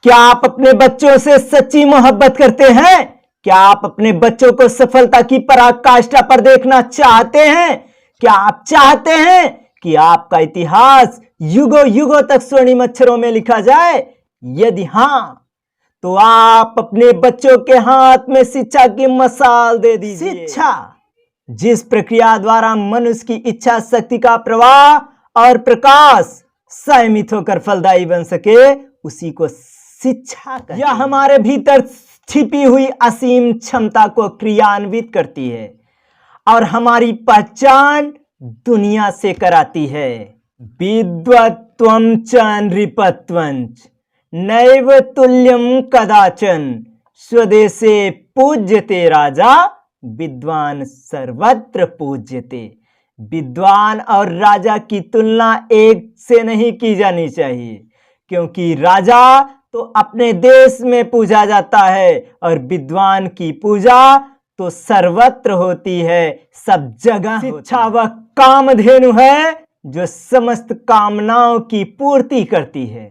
क्या आप अपने बच्चों से सच्ची मोहब्बत करते हैं? क्या आप अपने बच्चों को सफलता की पराकाष्ठा पर देखना चाहते हैं? क्या आप चाहते हैं कि आपका इतिहास युगों युगों तक स्वर्णिम अक्षरों में लिखा जाए? यदि हां, तो आप अपने बच्चों के हाथ में शिक्षा की मशाल दे दीजिए। शिक्षा जिस प्रक्रिया द्वारा मनुष्य की इच्छा शक्ति का प्रवाह और प्रकाश संयमित होकर फलदायी बन सके, उसी को शिक्षा कहते हैं। यह हमारे भीतर छिपी हुई असीम क्षमता को क्रियान्वित करती है और हमारी पहचान दुनिया से कराती है। विद्वत्वं च नृपत्वंच नैव तुल्यं कदाचन स्वदेशे पूज्यते राजा विद्वान सर्वत्र पूज्यते। विद्वान और राजा की तुलना एक से नहीं की जानी चाहिए, क्योंकि राजा तो अपने देश में पूजा जाता है और विद्वान की पूजा तो सर्वत्र होती है, सब जगह। शिक्षा वह कामधेनु है जो समस्त कामनाओं की पूर्ति करती है।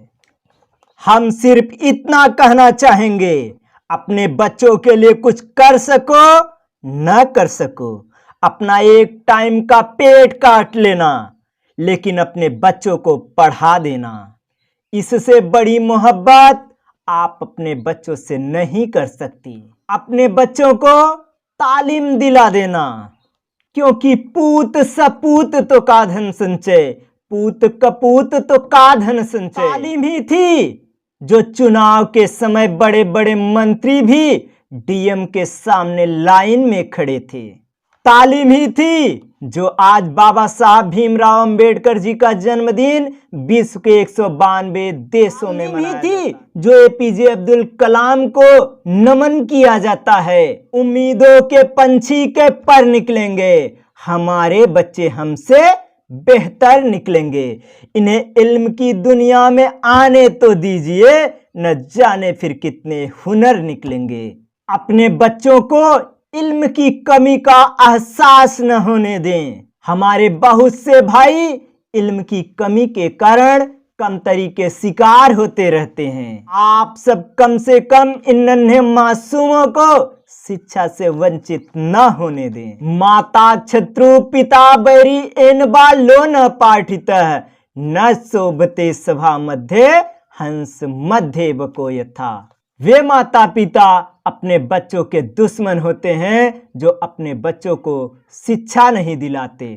हम सिर्फ इतना कहना चाहेंगे, अपने बच्चों के लिए कुछ कर सको न कर सको, अपना एक टाइम का पेट काट लेना, लेकिन अपने बच्चों को पढ़ा देना, इससे बड़ी मोहब्बत आप अपने बच्चों से नहीं कर सकती। अपने बच्चों को तालीम दिला देना, क्योंकि पूत सपूत तो का धन संचय, पूत कपूत तो का धन संचय। तालीम ही थी जो चुनाव के समय बड़े बड़े मंत्री भी डीएम के सामने लाइन में खड़े थे। तालीम ही थी जो आज बाबा साहब भीमराव अंबेडकर जी का जन्मदिन विश्व के 192 देशों में मनाई थी, जो एपीजे अब्दुल कलाम को नमन किया जाता है। उम्मीदों के पंछी के पर निकलेंगे, हमारे बच्चे हमसे बेहतर निकलेंगे। इन्हें इल्म की दुनिया में आने तो दीजिए, न जाने फिर कितने हुनर निकलेंगे। अपने बच्चों को इल्म की कमी का एहसास न होने दें। हमारे बहुत से भाई इल्म की कमी के कारण कमतरी के शिकार होते रहते हैं। आप सब कम से कम इन नन्हे मासूमों को शिक्षा से वंचित न होने दें। माता शत्रु पिता बैरी एनबा लो न पाठितः न शोभते सभा मध्य हंस मध्य बको यथा। वे माता पिता अपने बच्चों के दुश्मन होते हैं जो अपने बच्चों को शिक्षा नहीं दिलाते,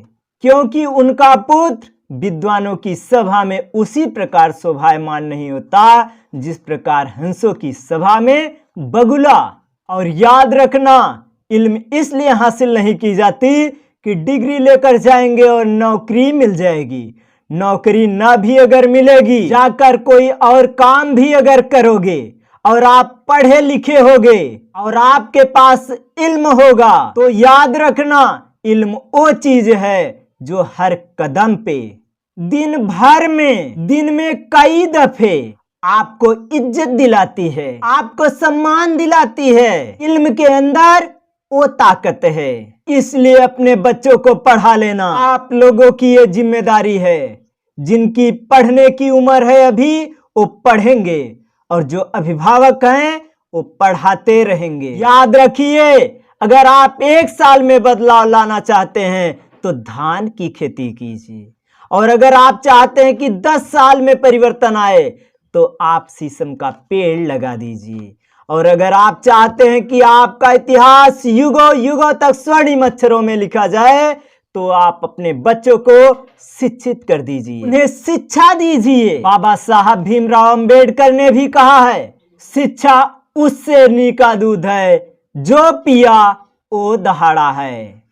क्योंकि उनका पुत्र विद्वानों की सभा में उसी प्रकार शोभायमान नहीं होता जिस प्रकार हंसों की सभा में बगुला। और याद रखना, इल्म इसलिए हासिल नहीं की जाती कि डिग्री लेकर जाएंगे और नौकरी मिल जाएगी। नौकरी ना भी अगर मिलेगी, जाकर कोई और काम भी अगर करोगे और आप पढ़े लिखे होगे और आपके पास इल्म होगा, तो याद रखना, इल्म वो चीज है जो हर कदम पे दिन में कई दफे आपको इज्जत दिलाती है, आपको सम्मान दिलाती है। इल्म के अंदर वो ताकत है, इसलिए अपने बच्चों को पढ़ा लेना आप लोगों की ये जिम्मेदारी है। जिनकी पढ़ने की उम्र है अभी, वो पढ़ेंगे, और जो अभिभावक हैं वो पढ़ाते रहेंगे। याद रखिए, अगर आप 1 साल में बदलाव लाना चाहते हैं तो धान की खेती कीजिए, और अगर आप चाहते हैं कि 10 साल में परिवर्तन आए तो आप शीशम का पेड़ लगा दीजिए, और अगर आप चाहते हैं कि आपका इतिहास युगों युगों तक स्वर्णिम अक्षरों में लिखा जाए तो आप अपने बच्चों को शिक्षित कर दीजिए, उन्हें शिक्षा दीजिए। बाबा साहब भीमराव अंबेडकर ने भी कहा है, शिक्षा उस शेरनी का दूध है जो पिया वो दहाड़ा है।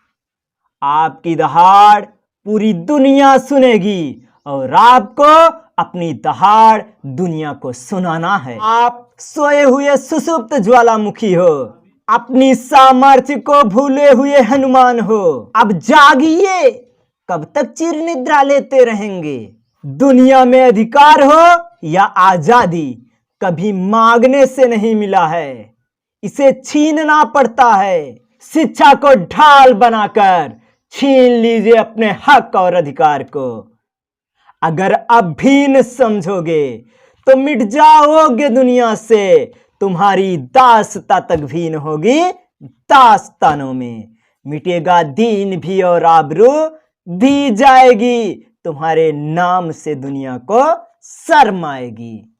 आपकी दहाड़ पूरी दुनिया सुनेगी और आपको अपनी दहाड़ दुनिया को सुनाना है। आप सोए हुए सुसुप्त ज्वालामुखी हो, अपनी सामर्थ्य को भूले हुए हनुमान हो। अब जागिए, कब तक चिर निद्रा लेते रहेंगे? दुनिया में अधिकार हो या आजादी, कभी मांगने से नहीं मिला है, इसे छीनना पड़ता है। शिक्षा को ढाल बनाकर छीन लीजिए अपने हक और अधिकार को। अगर अब भी न समझोगे तो मिट जाओगे दुनिया से, तुम्हारी दास्ता तक भी न होगी दास्तानों में। मिटेगा दीन भी और आबरू भी जाएगी, तुम्हारे नाम से दुनिया को शर्म आएगी।